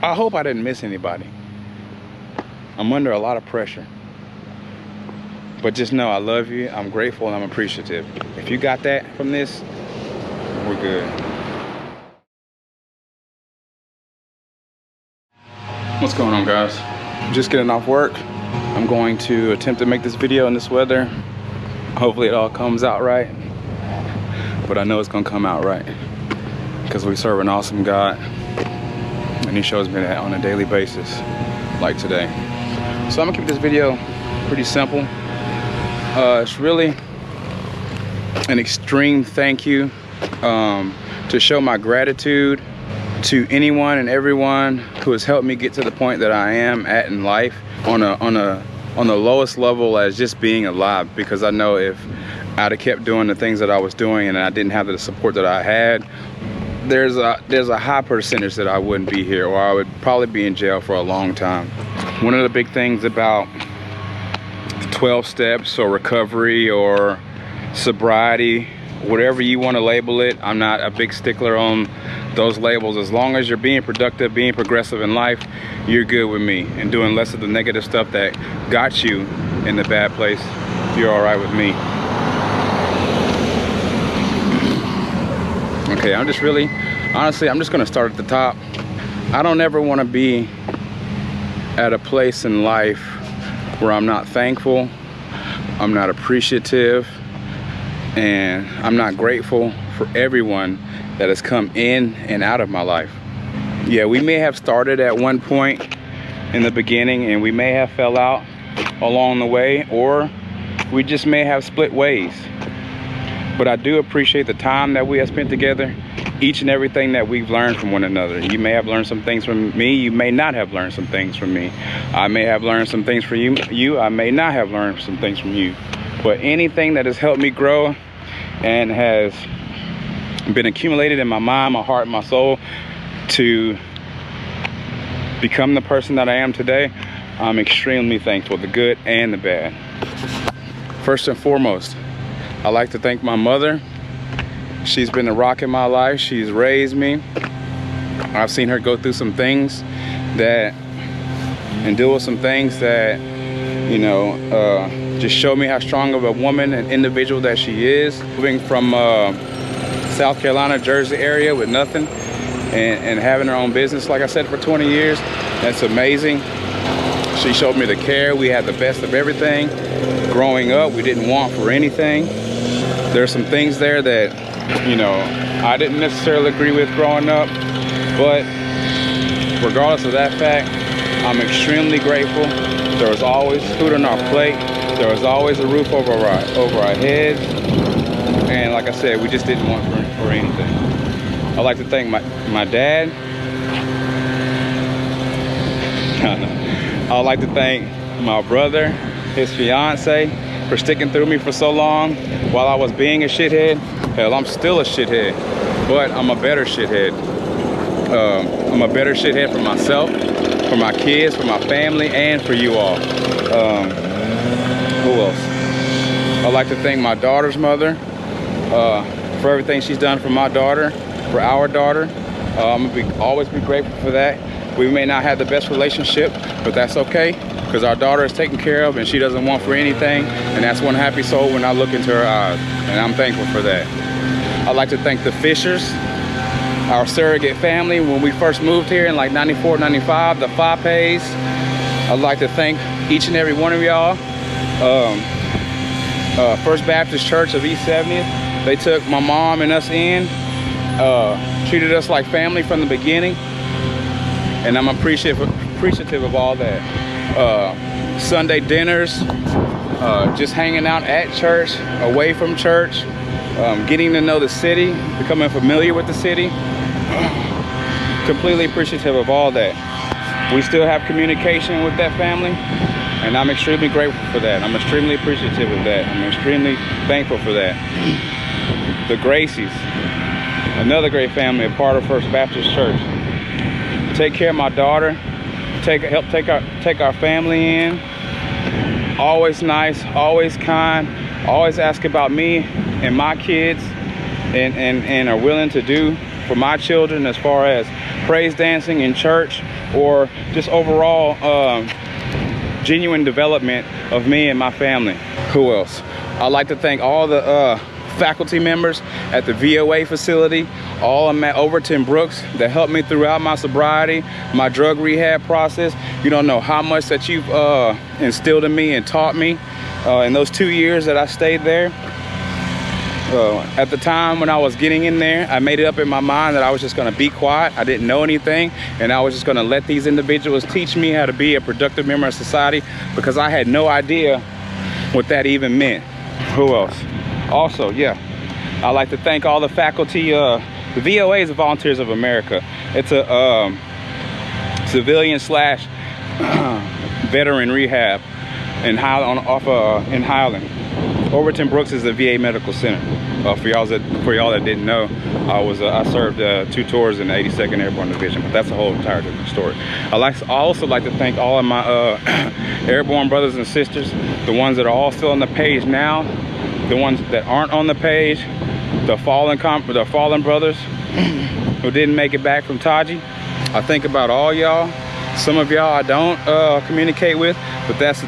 I hope I didn't miss anybody. I'm under a lot of pressure. But just know I love you, I'm grateful, and I'm appreciative. If you got that from this, we're good. What's going on, guys? I'm just getting off work. I'm going to attempt to make this video in this weather. Hopefully it all comes out right. But I know it's gonna come out right, because we serve an awesome God, and he shows me that on a daily basis, like today. So I'm gonna keep this video pretty simple. It's really an extreme thank you to show my gratitude to anyone and everyone who has helped me get to the point that I am at in life, on the lowest level as just being alive. Because I know if I'd have kept doing the things that I was doing and I didn't have the support that I had, there's a high percentage that I wouldn't be here, or I would probably be in jail for a long time. One of the big things about 12 steps or recovery or sobriety, whatever you want to label it, I'm not a big stickler on those labels. As long as you're being productive, being progressive in life, you're good with me, and doing less of the negative stuff that got you in the bad place, you're all right with me. Okay, honestly, I'm just gonna start at the top. I don't ever want to be at a place in life where I'm not thankful, I'm not appreciative, and I'm not grateful for everyone that has come in and out of my life. Yeah, we may have started at one point in the beginning, and we may have fell out along the way, or we just may have split ways. But I do appreciate the time that we have spent together, each and everything that we've learned from one another. You may have learned some things from me, you may not have learned some things from me. I may have learned some things from you, I may not have learned some things from you. But anything that has helped me grow and has been accumulated in my mind, my heart, and my soul to become the person that I am today, I'm extremely thankful, the good and the bad. First and foremost, I'd like to thank my mother. She's been the rock in my life. She's raised me. I've seen her go through some things and deal with some things that, you know, just show me how strong of a woman and individual that she is. Moving from South Carolina, Jersey area with nothing, and having her own business, like I said, for 20 years, that's amazing. She showed me the care. We had the best of everything. Growing up, we didn't want for anything. There's some things there that, you know, I didn't necessarily agree with growing up, but regardless of that fact, I'm extremely grateful. There was always food on our plate. There was always a roof over our heads. And like I said, we just didn't want for anything. I'd like to thank my dad. I'd like to thank my brother, his fiance, for sticking through me for so long while I was being a shithead. Hell, I'm still a shithead, but I'm a better shithead. I'm a better shithead for myself, for my kids, for my family, and for you all. Who else? I'd like to thank my daughter's mother for everything she's done for my daughter, for our daughter. I'm gonna always be grateful for that. We may not have the best relationship, but that's okay, because our daughter is taken care of and she doesn't want for anything, and that's one happy soul when I look into her eyes, and I'm thankful for that. I'd like to thank the Fishers, our surrogate family. When we first moved here in like 94, 95, the Fapes. I'd like to thank each and every one of y'all. First Baptist Church of East 70th, they took my mom and us in, treated us like family from the beginning, and I'm appreciative of all that. Sunday dinners, just hanging out at church, away from church, getting to know the city, becoming familiar with the city. Completely appreciative of all that. We still have communication with that family, and I'm extremely grateful for that. I'm extremely appreciative of that. I'm extremely thankful for that. The Gracies, another great family, a part of First Baptist Church. Take care of my daughter, help take our family in. Always nice, always kind, always ask about me and my kids, and are willing to do for my children as far as praise dancing in church, or just overall genuine development of me and my family. Who else? I'd like to thank all the faculty members at the VOA facility, all of them at Overton Brooks that helped me throughout my sobriety, my drug rehab process. You don't know how much that you've instilled in me and taught me in those 2 years that I stayed there. At the time when I was getting in there, I made it up in my mind that I was just gonna be quiet. I didn't know anything, and I was just gonna let these individuals teach me how to be a productive member of society, because I had no idea what that even meant. Who else? Also, yeah, I'd like to thank all the faculty. The VOA is Volunteers of America. It's a civilian slash veteran rehab in Highland. Overton Brooks is the VA Medical Center. For y'all that didn't know, I served 2 tours in the 82nd Airborne Division, but that's a whole entire different story. I also like to thank all of my airborne brothers and sisters, the ones that are all still on the page now, the ones that aren't on the page, the fallen brothers who didn't make it back from Taji. I think about all y'all. Some of y'all I don't communicate with, but that's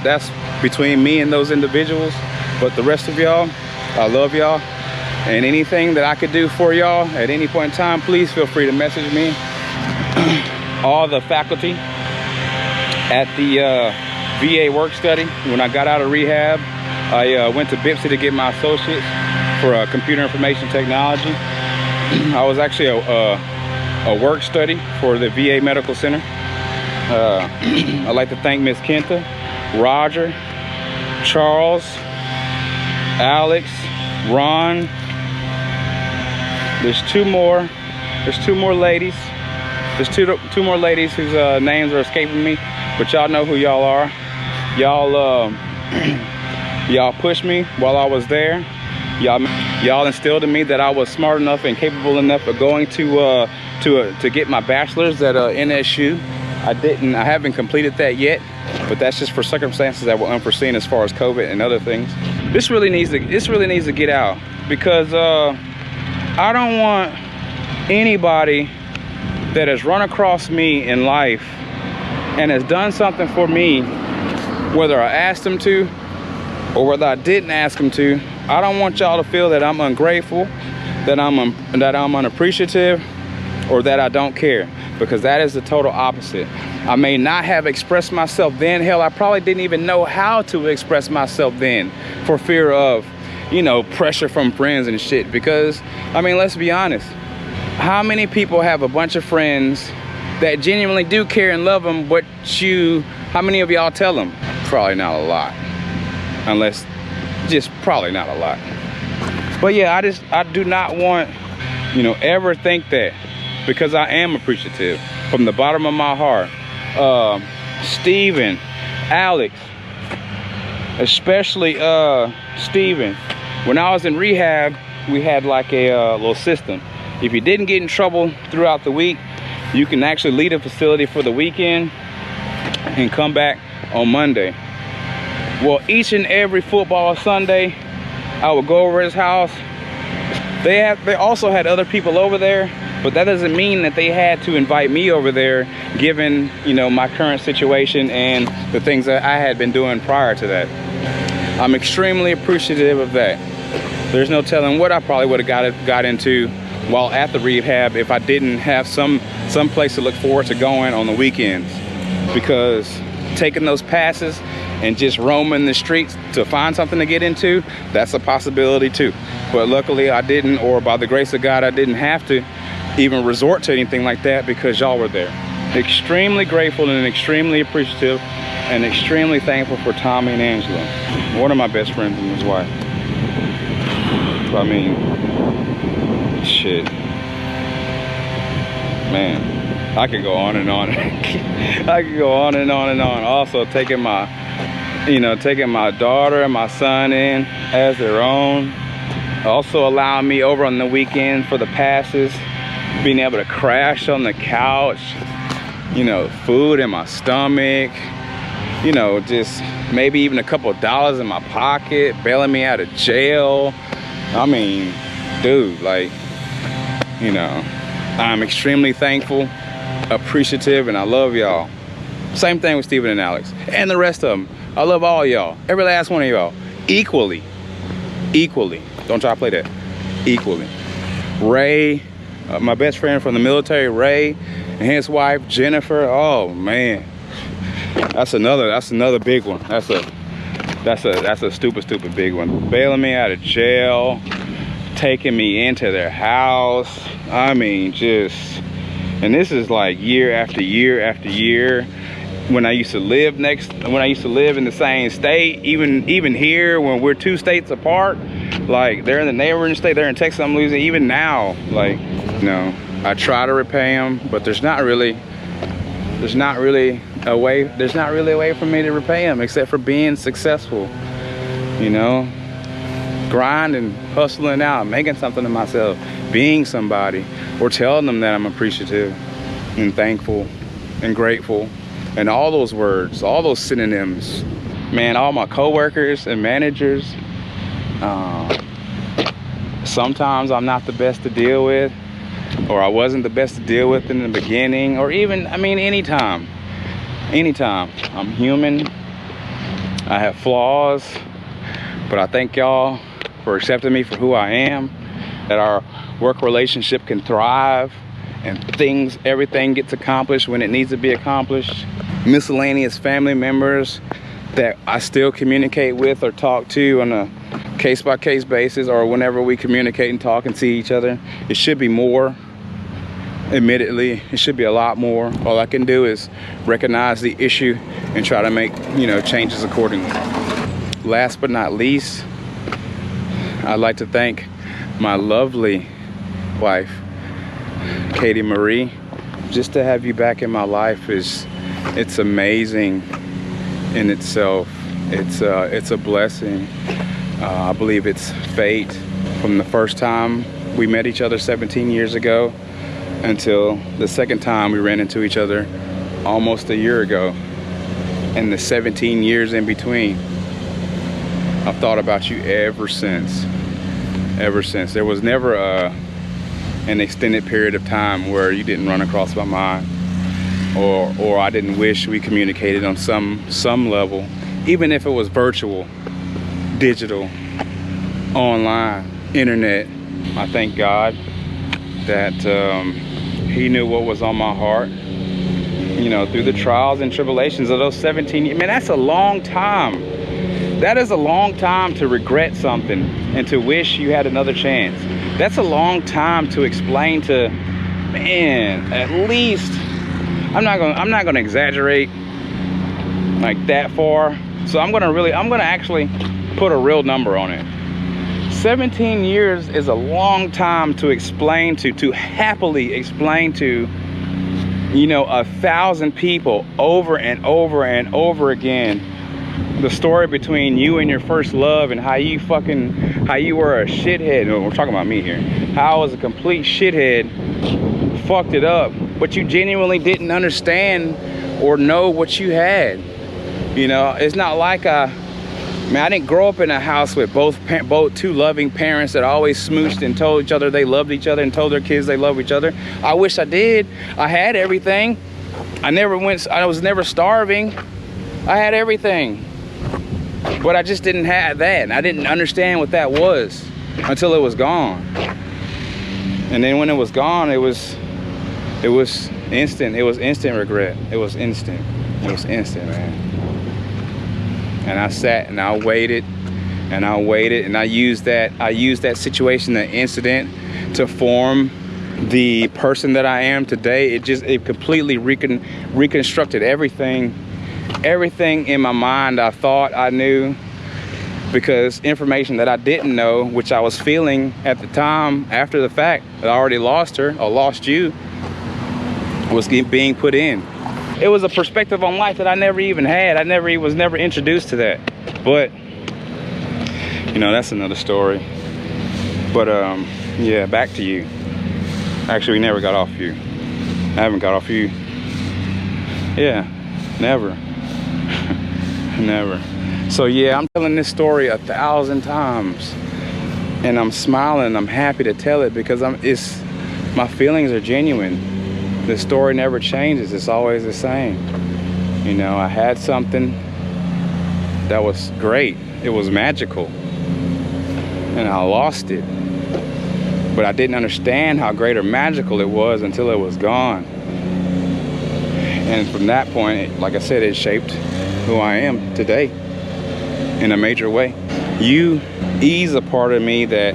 between me and those individuals. But the rest of y'all, I love y'all. And anything that I could do for y'all at any point in time, please feel free to message me. All the faculty at the VA work study, when I got out of rehab, I went to BIPSI to get my associates for computer information technology. I was actually a work study for the VA Medical Center. I'd like to thank Miss Kenta, Roger, Charles, Alex, Ron. There's two more ladies. There's two more ladies whose names are escaping me, but y'all know who y'all are. Y'all pushed me while I was there. Y'all instilled in me that I was smart enough and capable enough of going to get my bachelor's at NSU. I haven't completed that yet, but that's just for circumstances that were unforeseen as far as COVID and other things. This really needs to get out, because I don't want anybody that has run across me in life and has done something for me, whether I asked them to or whether I didn't ask them to. I don't want y'all to feel that I'm ungrateful, that I'm unappreciative, or that I don't care, because that is the total opposite. I may not have expressed myself then. Hell, I probably didn't even know how to express myself then, for fear of, you know, pressure from friends and shit. Because, I mean, let's be honest. How many people have a bunch of friends that genuinely do care and love them, but how many of y'all tell them? Probably not a lot. Probably not a lot. But yeah, I do not want, ever think that, because I am appreciative from the bottom of my heart. Steven, Alex, especially Steven. When I was in rehab, we had like a little system. If you didn't get in trouble throughout the week, you can actually leave the facility for the weekend and come back on Monday. Well, each and every football Sunday, I would go over his house. They also had other people over there, but that doesn't mean that they had to invite me over there, given, my current situation and the things that I had been doing prior to that. I'm extremely appreciative of that. There's no telling what I probably would have got into while at the rehab if I didn't have some place to look forward to going on the weekends. Because taking those passes and just roaming the streets to find something to get into, that's a possibility too. But luckily I didn't, or by the grace of God, I didn't have to even resort to anything like that, because y'all were there. Extremely grateful and extremely appreciative and extremely thankful for Tommy and Angela. One of my best friends and his wife. I mean, shit. Man, I could go on and on. I could go on and on and on. Also taking my daughter and my son in as their own. Also allowing me over on the weekend for the passes, being able to crash on the couch, food in my stomach, just maybe even a couple of dollars in my pocket, bailing me out of jail. I mean, dude, I'm extremely thankful appreciative, and I love y'all. Same thing with Steven and Alex and the rest of them. I love all y'all, every last one of y'all, equally. Don't try to play that. Equally. Ray, my best friend from the military, Ray, and his wife Jennifer. Oh man, that's another big one. That's a stupid big one. Bailing me out of jail, taking me into their house. I mean, and this is like year after year after year. When I used to live in the same state, even here when we're 2 states apart, like they're in the neighboring state, they're in Texas, I'm Louisiana. Even now, like, you know, I try to repay them, but there's not really a way for me to repay them except for being successful, you know, grinding, hustling out, making something of myself, being somebody, or telling them that I'm appreciative and thankful and grateful. And all those words, all those synonyms, man, all my coworkers and managers, sometimes I'm not the best to deal with, or I wasn't the best to deal with in the beginning, or even, I mean, anytime. I'm human, I have flaws, but I thank y'all for accepting me for who I am, that our work relationship can thrive, and everything gets accomplished when it needs to be accomplished. Miscellaneous family members that I still communicate with or talk to on a case-by-case basis, or whenever we communicate and talk and see each other. It should be more, admittedly, it should be a lot more. All I can do is recognize the issue and try to make, you know, changes accordingly. Last but not least, I'd like to thank my lovely wife, Katie Marie. Just to have you back in my life it's amazing in itself. It's a blessing. I believe it's fate. From the first time we met each other 17 years ago until the second time we ran into each other almost a year ago, and the 17 years in between, I've thought about you ever since. There was never an extended period of time where you didn't run across my mind, or I didn't wish we communicated on some level, even if it was virtual, digital, online, internet. I thank God that he knew what was on my heart, you know, through the trials and tribulations of those 17 years. Man, that's a long time. That is a long time to regret something and to wish you had another chance. That's a long time to explain to, man, at least, I'm not gonna exaggerate like that far. So I'm gonna actually put a real number on it. 17 years is a long time to explain to happily explain to, you know, 1,000 people over and over and over again the story between you and your first love, and how you were a shithead. No, we're talking about me here. How I was a complete shithead, fucked it up, but you genuinely didn't understand or know what you had. You know, it's not like I didn't grow up in a house with both two loving parents that always smooched and told each other they loved each other and told their kids they love each other. I wish I did. I had everything. I was never starving. I had everything. But I just didn't have that, and I didn't understand what that was until it was gone. And then when it was gone, it was instant. It was instant regret. It was instant, man. And I sat and I waited and I used that situation, that incident, to form the person that I am today. It completely reconstructed everything in my mind I thought I knew, because information that I didn't know, which I was feeling at the time after the fact, that I already lost her or lost you, was being put in. It was a perspective on life that I never even had. I was never introduced to that. But, you know, that's another story. But, yeah, back to you. Actually, we never got off you. I haven't got off you. Yeah, never. Never. So, yeah, I'm telling this story 1,000 times. And I'm smiling. I'm happy to tell it because my feelings are genuine. The story never changes. It's always the same. You know, I had something that was great. It was magical. And I lost it. But I didn't understand how great or magical it was until it was gone. And from that point, like I said, it shaped who I am today in a major way. You ease a part of me that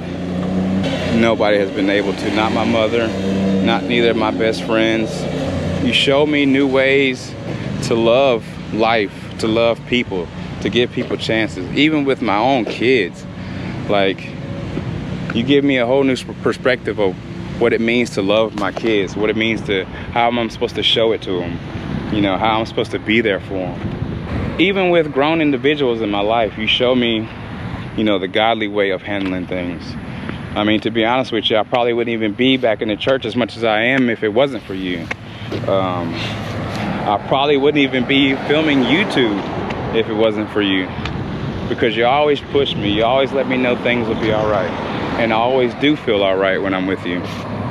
nobody has been able to. Not my mother, not neither of my best friends. You show me new ways to love life, to love people, to give people chances, even with my own kids. Like, you give me a whole new perspective of what it means to love my kids, what it means to, how I'm supposed to show it to them, you know, how I'm supposed to be there for them. Even with grown individuals in my life, you show me, you know, the godly way of handling things. I mean, to be honest with you, I probably wouldn't even be back in the church as much as I am if it wasn't for you. I probably wouldn't even be filming YouTube if it wasn't for you, because you always push me. You always let me know things will be all right. And I always do feel all right when I'm with you.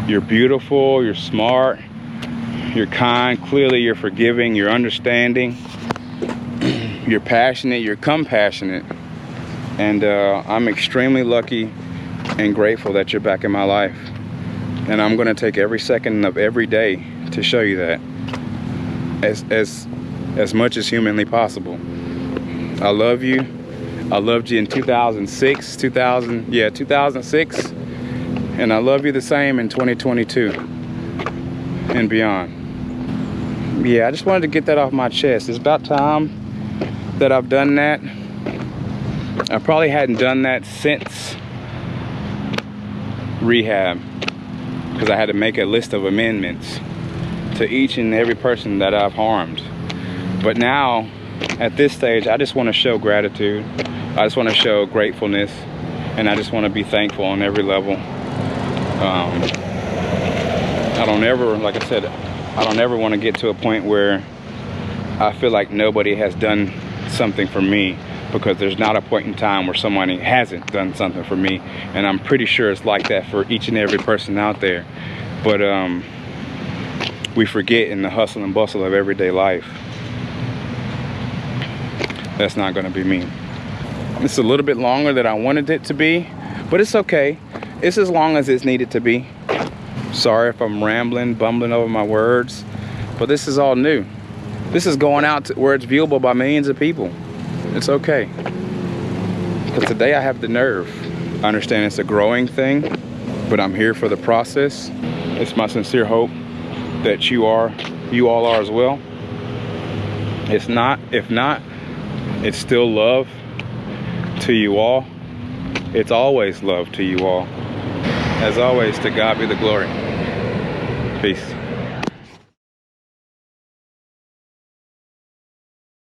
You're beautiful, you're smart, you're kind, clearly you're forgiving, you're understanding, you're passionate, you're compassionate. And I'm extremely lucky and grateful that you're back in my life. And I'm gonna take every second of every day to show you that as much as humanly possible. I love you. I loved you in 2006, 2006, and I love you the same in 2022 and beyond. Yeah, I just wanted to get that off my chest. It's about time that I've done that. I probably hadn't done that since rehab, because I had to make a list of amendments to each and every person that I've harmed. But now, at this stage, I just want to show gratitude. I just want to show gratefulness, and I just want to be thankful on every level. I don't ever, like I said, I don't ever want to get to a point where I feel like nobody has done something for me, because there's not a point in time where somebody hasn't done something for me, and I'm pretty sure it's like that for each and every person out there. But we forget in the hustle and bustle of everyday life. That's not going to be me. It's a little bit longer than I wanted it to be, but it's okay. It's as long as it's needed to be. Sorry if I'm rambling, bumbling over my words, but this is all new. This is going out to where it's viewable by millions of people. It's okay. Because today I have the nerve. I understand it's a growing thing, but I'm here for the process. It's my sincere hope that you all are as well. If not, it's still love to you all. It's always love to you all. As always, to God be the glory. Peace.